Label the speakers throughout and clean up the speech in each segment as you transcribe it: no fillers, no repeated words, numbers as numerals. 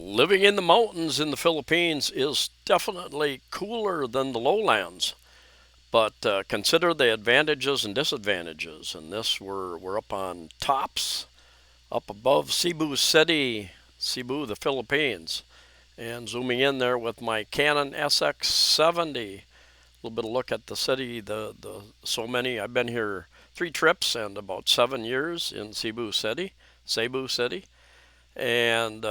Speaker 1: Living in the mountains in the Philippines is definitely cooler than the lowlands, but consider the advantages and disadvantages. And this, we're up on tops, up above Cebu City, Cebu, the Philippines, and zooming in there with my Canon SX70. A little bit of look at the city. The so many. I've been here 3 trips and about 7 years in Cebu City, and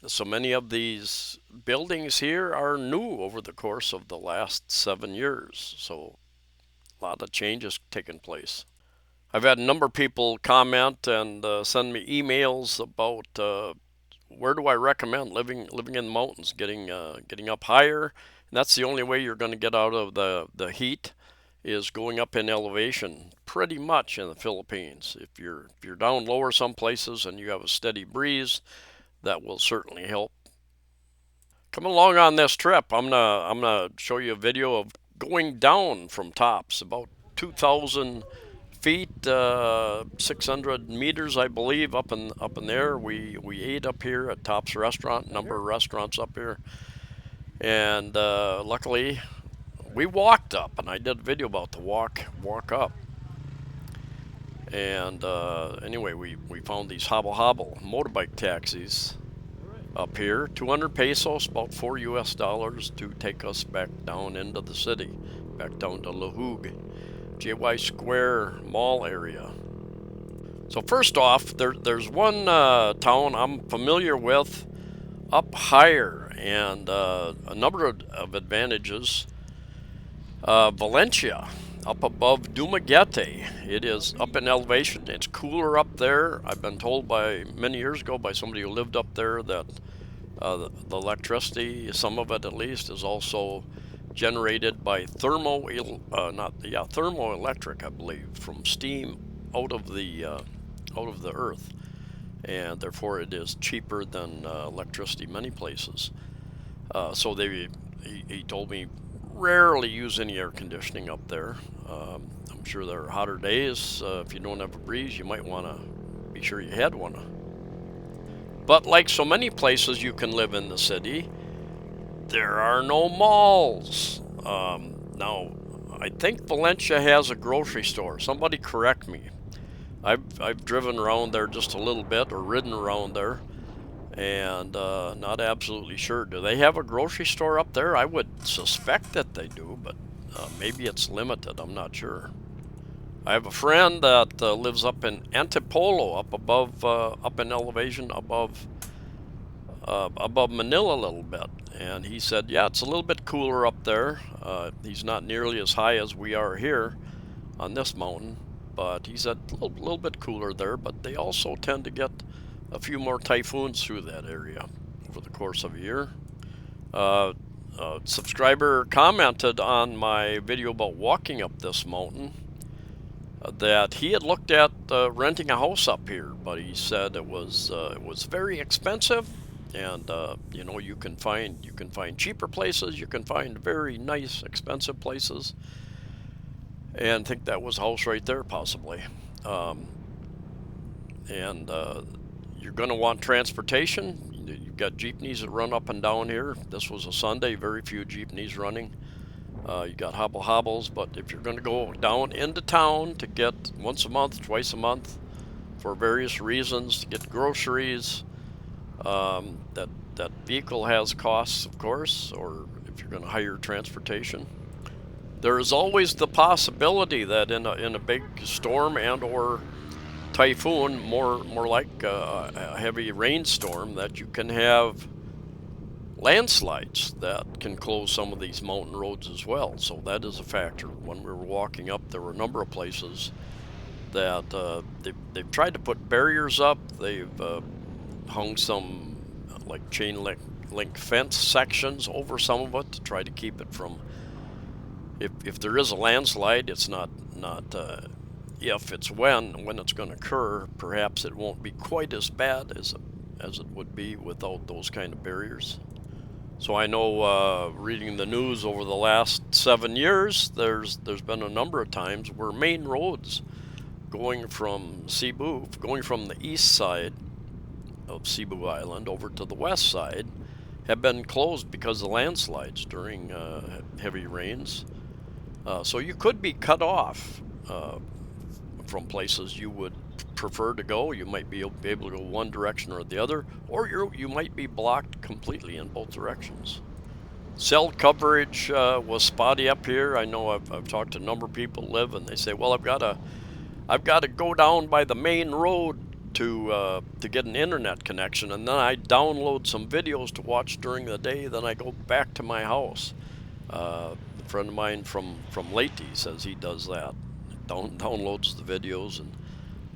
Speaker 1: so many of these buildings here are new over the course of the last 7 years. So a lot of changes taken place. I've had a number of people comment and send me emails about where do I recommend living in the mountains, getting up higher. And that's the only way you're going to get out of the heat is going up in elevation pretty much in the Philippines. If you're down lower some places and you have a steady breeze, that will certainly help. Come along on this trip. I'm gonna show you a video of going down from tops about 2,000 feet, 600 meters, I believe, up in there. We ate up here at Tops Restaurant, number of restaurants up here, and luckily we walked up, and I did a video about the walk up. And anyway, we found these hobble motorbike taxis up here, 200 pesos, about $4 to take us back down into the city, back down to Lahug, JY Square Mall area. So first off, there's one town I'm familiar with up higher, and a number of advantages. Valencia, up above Dumaguete. It is up in elevation. It's cooler up there. I've been told by many years ago by somebody who lived up there that the electricity, some of it at least, is also generated by thermoelectric, I believe, from steam out of the earth, and therefore it is cheaper than electricity many places. So he told me rarely use any air conditioning up there. I'm sure there are hotter days. If you don't have a breeze, you might want to be sure you had one. But like so many places you can live in the city, there are no malls. Now, I think Valencia has a grocery store. Somebody correct me. I've driven around there just a little bit, or ridden around there, and not absolutely sure. Do they have a grocery store up there? I would suspect that they do, but maybe it's limited. I'm not sure. I have a friend that lives up in Antipolo, up in elevation above Manila a little bit, and he said, yeah, it's a little bit cooler up there. He's not nearly as high as we are here on this mountain, but he said a little bit cooler there. But they also tend to get a few more typhoons through that area over the course of a year. A subscriber commented on my video about walking up this mountain that he had looked at renting a house up here, but he said it was very expensive, and you can find cheaper places, you can find very nice expensive places, and I think that was a house right there possibly. And you're going to want transportation. You've got jeepneys that run up and down here. This was a Sunday, very few jeepneys running. You got hobbles, but if you're going to go down into town to get once a month, twice a month, for various reasons, to get groceries, that vehicle has costs, of course, or if you're going to hire transportation. There is always the possibility that in a big storm and or typhoon, more like a heavy rainstorm, that you can have landslides that can close some of these mountain roads as well. So that is a factor. When we were walking up, there were a number of places that they've tried to put barriers up. They've hung some like chain link fence sections over some of it to try to keep it from, if there is a landslide, it's not if it's when it's going to occur. Perhaps it won't be quite as bad as it would be without those kind of barriers. So I know, reading the news over the last 7 years, there's been a number of times where main roads going from Cebu, going from the east side of Cebu Island over to the west side have been closed because of landslides during heavy rains. So you could be cut off from places you would prefer to go. You might be able to go one direction or the other, or you might be blocked completely in both directions. Cell coverage was spotty up here. I know I've talked to a number of people who live, and they say, well, I've got to go down by the main road to get an internet connection, and then I download some videos to watch during the day. Then I go back to my house. A friend of mine from Leyte says he does that. Downloads the videos and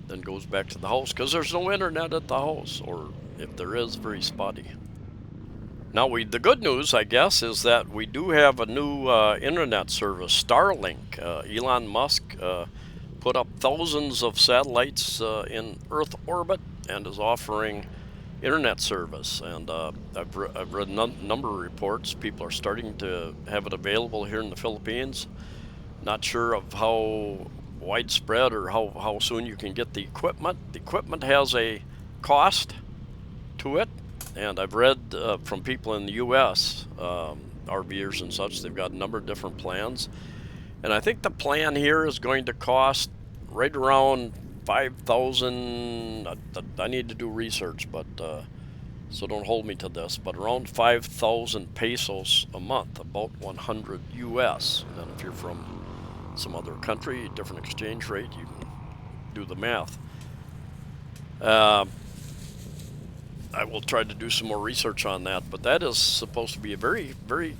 Speaker 1: then goes back to the house because there's no internet at the house, or if there is, very spotty. Now, the good news, I guess, is that we do have a new internet service, Starlink. Elon Musk put up thousands of satellites in Earth orbit and is offering internet service. And I've read a number of reports. People are starting to have it available here in the Philippines. Not sure of how widespread or how soon you can get the equipment. The equipment has a cost to it. And I've read from people in the U.S., RVers and such, they've got a number of different plans. And I think the plan here is going to cost right around 5,000. I need to do research, but so don't hold me to this, but around 5,000 pesos a month, about 100 U.S. And then if you're from some other country, different exchange rate, you can do the math. I will try to do some more research on that, but that is supposed to be a very, very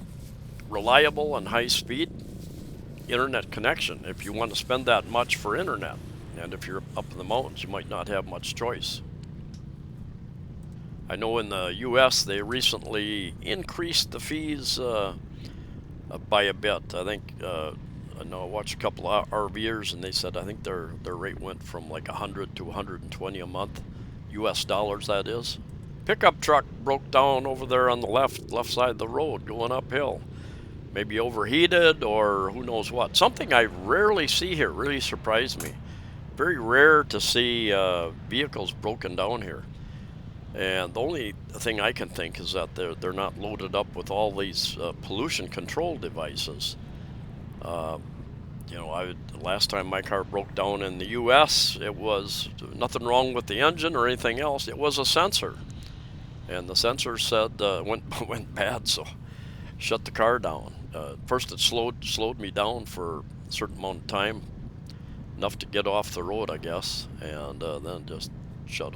Speaker 1: reliable and high-speed internet connection if you want to spend that much for internet. And if you're up in the mountains, you might not have much choice. I know in the U.S. they recently increased the fees by a bit. I think I know I watched a couple of RVers, and they said I think their rate went from like 100 to 120 a month, U.S. dollars that is. Pickup truck broke down over there on the left side of the road going uphill. Maybe overheated or who knows what. Something I rarely see here, really surprised me. Very rare to see vehicles broken down here. And the only thing I can think is that they're not loaded up with all these pollution control devices. Last time my car broke down in the U.S., it was nothing wrong with the engine or anything else. It was a sensor. And the sensor said went bad, so shut the car down. First it slowed me down for a certain amount of time, enough to get off the road, I guess, and then just shut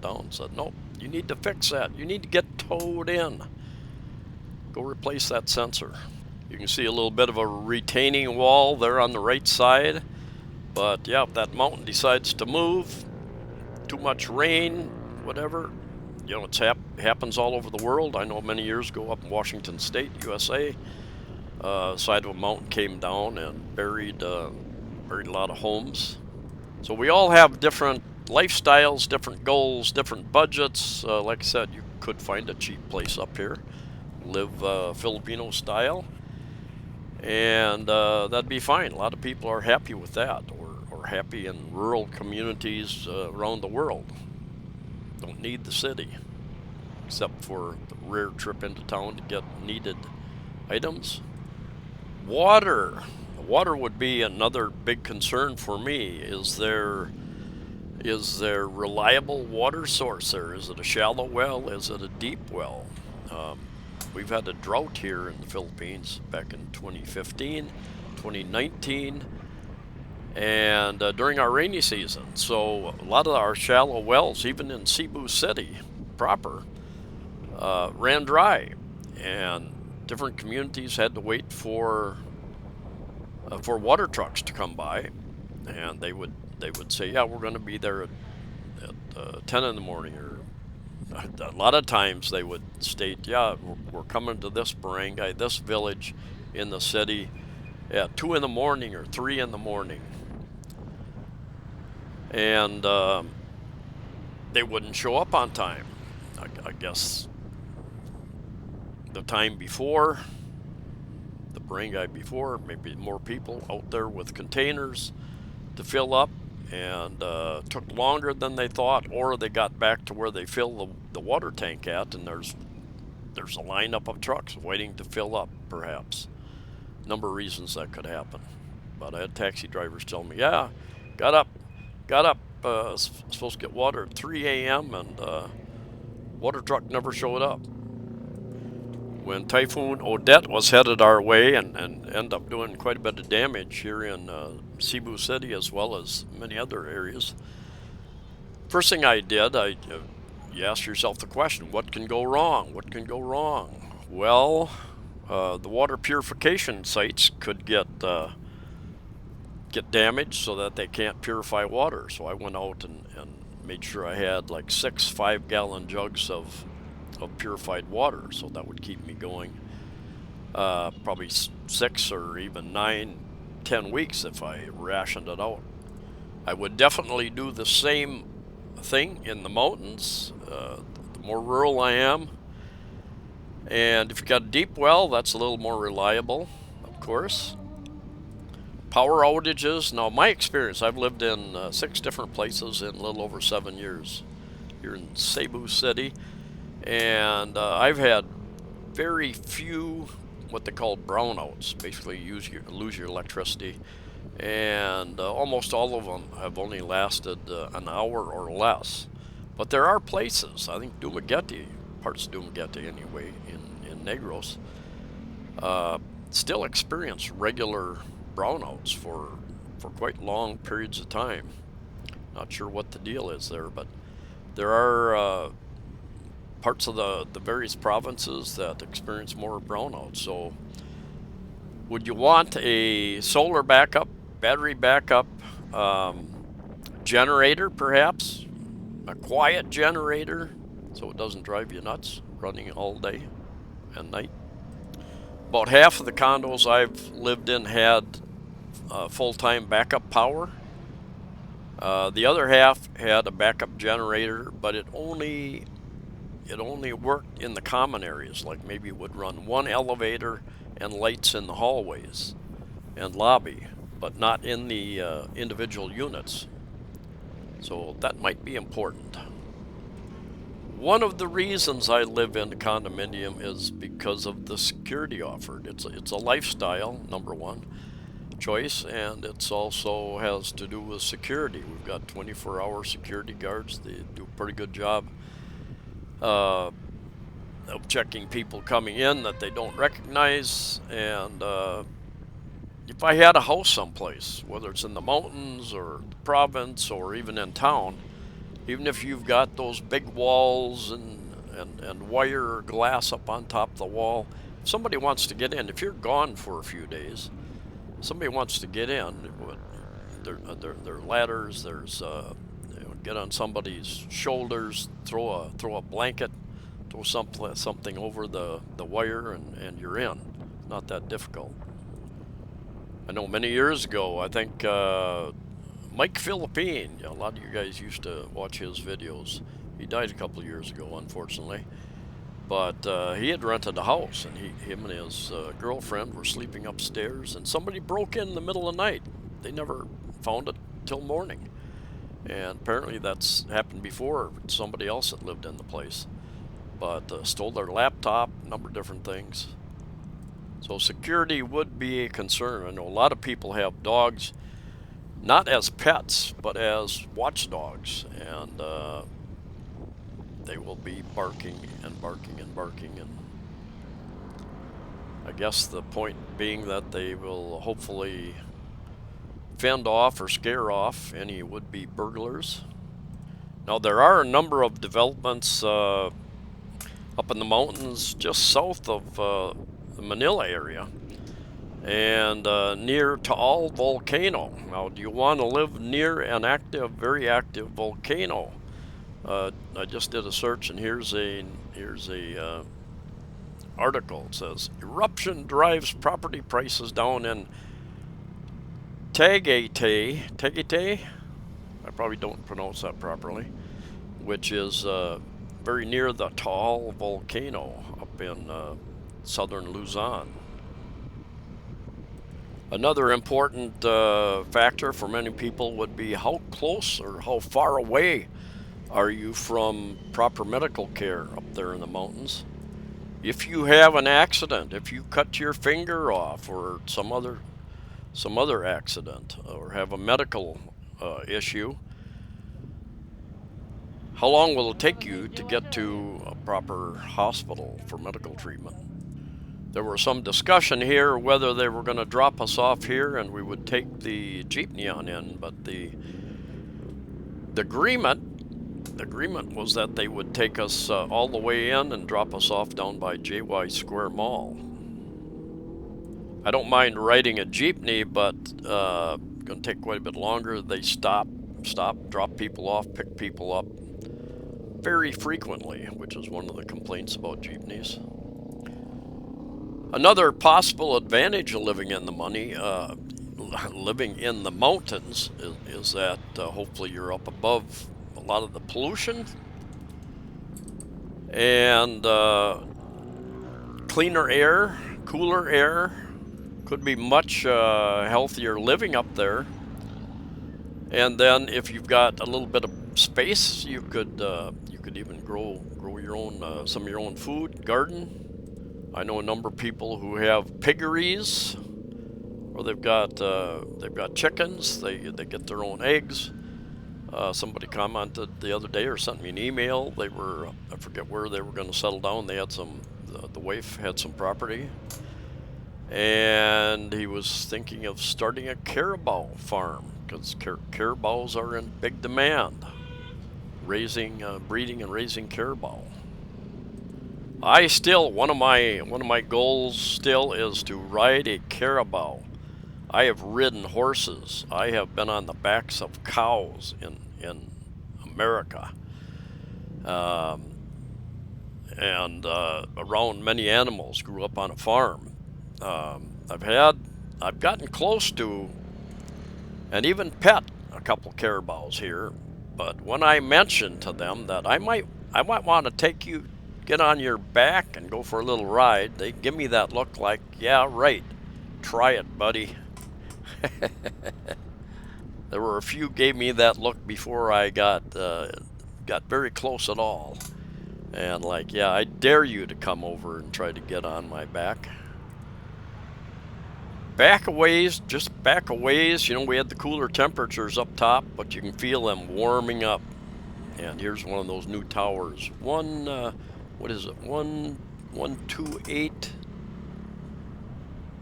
Speaker 1: down. Said, no, you need to fix that. You need to get towed in. Go replace that sensor. You can see a little bit of a retaining wall there on the right side, but yeah, if that mountain decides to move, too much rain, whatever, it happens all over the world. I know many years ago up in Washington State, USA, side of a mountain came down and buried a lot of homes. So we all have different lifestyles, different goals, different budgets. Like I said, you could find a cheap place up here, live Filipino style, and that'd be fine. A lot of people are happy with that, or happy in rural communities around the world. Don't need the city, except for the rare trip into town to get needed items. Water would be another big concern for me. Is there reliable water source there? Is it a shallow well? Is it a deep well? We've had a drought here in the Philippines back in 2015, 2019, and during our rainy season. So a lot of our shallow wells, even in Cebu City proper, ran dry, and different communities had to wait for water trucks to come by, and they would say, yeah, we're going to be there at 10 in the morning, or a lot of times they would state, yeah, we're coming to this barangay, this village in the city at 2 in the morning or 3 in the morning. And they wouldn't show up on time. I guess the time before, the barangay before, maybe more people out there with containers to fill up, and took longer than they thought, or they got back to where they fill the water tank at, and there's a lineup of trucks waiting to fill up, perhaps. Number of reasons that could happen. But I had taxi drivers tell me, yeah, got up, supposed to get water at 3 a.m. and water truck never showed up. When Typhoon Odette was headed our way and ended up doing quite a bit of damage here in Cebu City as well as many other areas, first thing I did, you ask yourself the question, what can go wrong? What can go wrong? Well, the water purification sites could get damaged so that they can't purify water. So I went out and made sure I had like 6 5-gallon jugs of purified water, so that would keep me going probably 6 or even 9, 10 weeks if I rationed it out. I would definitely do the same thing in the mountains. The more rural I am, and if you got a deep well, that's a little more reliable, of course. Power outages. Now, my experience, I've lived in 6 different places in a little over 7 years here in Cebu City, and I've had very few what they call brownouts. Basically, lose your electricity, and almost all of them have only lasted an hour or less. But there are places, I think Dumaguete, parts of Dumaguete anyway, in Negros, still experience regular brownouts for quite long periods of time. Not sure what the deal is there, but there are parts of the various provinces that experience more brownouts. So would you want a solar backup, battery backup, generator perhaps? A quiet generator so it doesn't drive you nuts running all day and night. About half of the condos I've lived in had full-time backup power. The other half had a backup generator, but it only worked in the common areas, like maybe it would run one elevator and lights in the hallways and lobby, but not in the individual units. So that might be important. One of the reasons I live in a condominium is because of the security offered. It's a lifestyle, number one, choice, and it's also has to do with security. We've got 24-hour security guards. They do a pretty good job of checking people coming in that they don't recognize. And if I had a house someplace, whether it's in the mountains or the province or even in town, even if you've got those big walls and wire or glass up on top of the wall, if somebody wants to get in, if you're gone for a few days, somebody wants to get in, there are ladders, there's get on somebody's shoulders, throw a blanket, throw something over the wire, and you're in. Not that difficult. I know many years ago, I think Mike Philippine, a lot of you guys used to watch his videos. He died a couple of years ago, unfortunately. But he had rented a house, and him and his girlfriend were sleeping upstairs, and somebody broke in the middle of the night. They never found it till morning. And apparently that's happened before. Somebody else that lived in the place. But stole their laptop, a number of different things. So security would be a concern. I know a lot of people have dogs, not as pets, but as watchdogs. And they will be barking and barking and barking. And I guess the point being that they will hopefully fend off or scare off any would-be burglars. Now there are a number of developments up in the mountains just south of the Manila area and near Taal volcano. Now, do you want to live near an very active volcano? I just did a search, and here's a article. It says eruption drives property prices down in Tagaytay. I probably don't pronounce that properly, which is very near the Taal volcano up in southern Luzon. Another important factor for many people would be how close or how far away Are you from proper medical care up there in the mountains? If you have an accident, if you cut your finger off or some other accident or have a medical issue, how long will it take you to get to a proper hospital for medical treatment? There was some discussion here whether they were going to drop us off here and we would take the jeepney on in, but the agreement was that they would take us all the way in and drop us off down by JY Square Mall. I don't mind riding a jeepney, but going to take quite a bit longer. They stop, drop people off, pick people up very frequently, which is one of the complaints about jeepneys. Another possible advantage of living in the living in the mountains is that hopefully you're up above a lot of the pollution and cleaner air, cooler air. Could be much healthier living up there. And then if you've got a little bit of space, you could even grow your own some of your own food, garden. I know a number of people who have piggeries, or they've got chickens. They get their own eggs. Somebody commented the other day or sent me an email. They were, I forget where they were going to settle down. They had the wife had some property, and he was thinking of starting a caribou farm because caribous are in big demand. Breeding and raising caribou. One of my goals still is to ride a caribou. I have ridden horses. I have been on the backs of cows in America, and around many animals. Grew up on a farm. I've gotten close to and even pet a couple caribous here, but when I mentioned to them that I might want to get on your back and go for a little ride, they give me that look like, yeah, right, try it, buddy. There were a few gave me that look before I got very close at all, and like, yeah, I dare you to come over and try to get on my back. Just back a ways. You know, we had the cooler temperatures up top, but you can feel them warming up. And here's one of those new towers. What is it? 128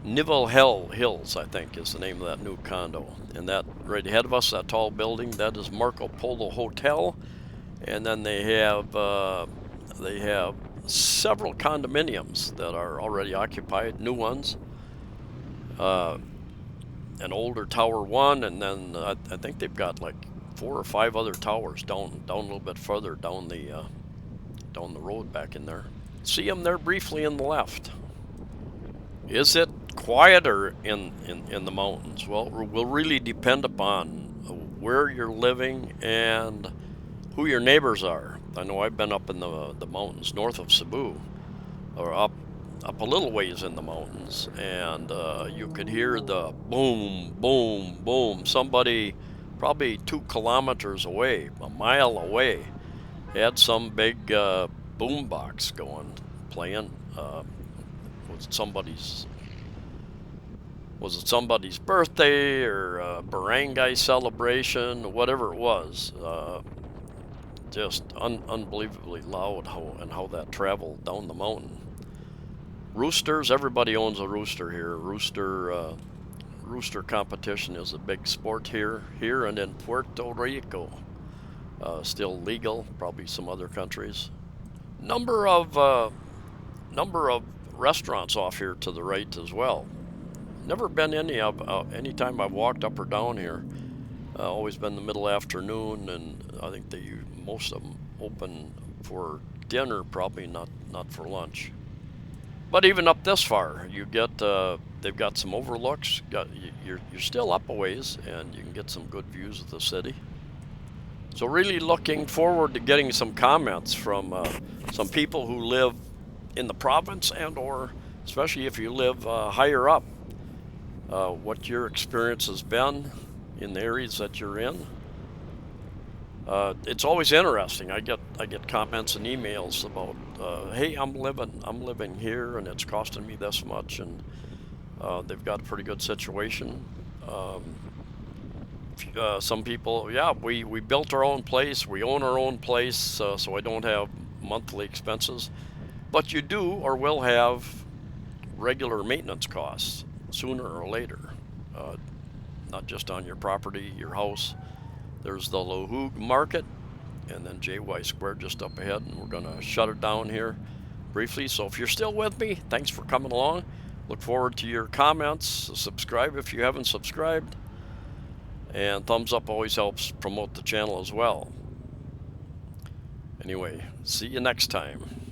Speaker 1: Nivell Hills, I think, is the name of that new condo. And that right ahead of us, that tall building, that is Marco Polo Hotel. And then they have several condominiums that are already occupied, new ones. An older tower one, and then I think they've got like 4 or 5 other towers down a little bit further down the road back in there. See them there briefly in the left. Is it quieter in the mountains? Well, it will really depend upon where you're living and who your neighbors are. I know I've been up in the mountains north of Cebu, or up a little ways in the mountains, and you could hear the boom, boom, boom. Somebody probably 2 kilometers away, a mile away, had some big boom box playing. Was it somebody's birthday or a barangay celebration, whatever it was? Just unbelievably loud how that traveled down the mountain. Roosters, everybody owns a rooster here. Rooster competition is a big sport here and in Puerto Rico. Still legal, probably some other countries. Number of restaurants off here to the right as well. Never been any time I've walked up or down here. Always been the middle afternoon, and I think most of them open for dinner, probably not for lunch. But even up this far, you get they've got some overlooks. You're still up a ways, and you can get some good views of the city. So really looking forward to getting some comments from some people who live in the province, and or especially if you live higher up, what your experience has been in the areas that you're in. It's always interesting. I get comments and emails about, hey, I'm living here and it's costing me this much, and they've got a pretty good situation. Um, some people, yeah, we built our own place, we own our own place, so I don't have monthly expenses. But you do or will have regular maintenance costs sooner or later, uh, not just on your property, your house. There's the Lahoog Market, and then JY Square just up ahead, and we're going to shut it down here briefly. So if you're still with me, thanks for coming along. Look forward to your comments. Subscribe if you haven't subscribed, and thumbs up always helps promote the channel as well. Anyway, see you next time.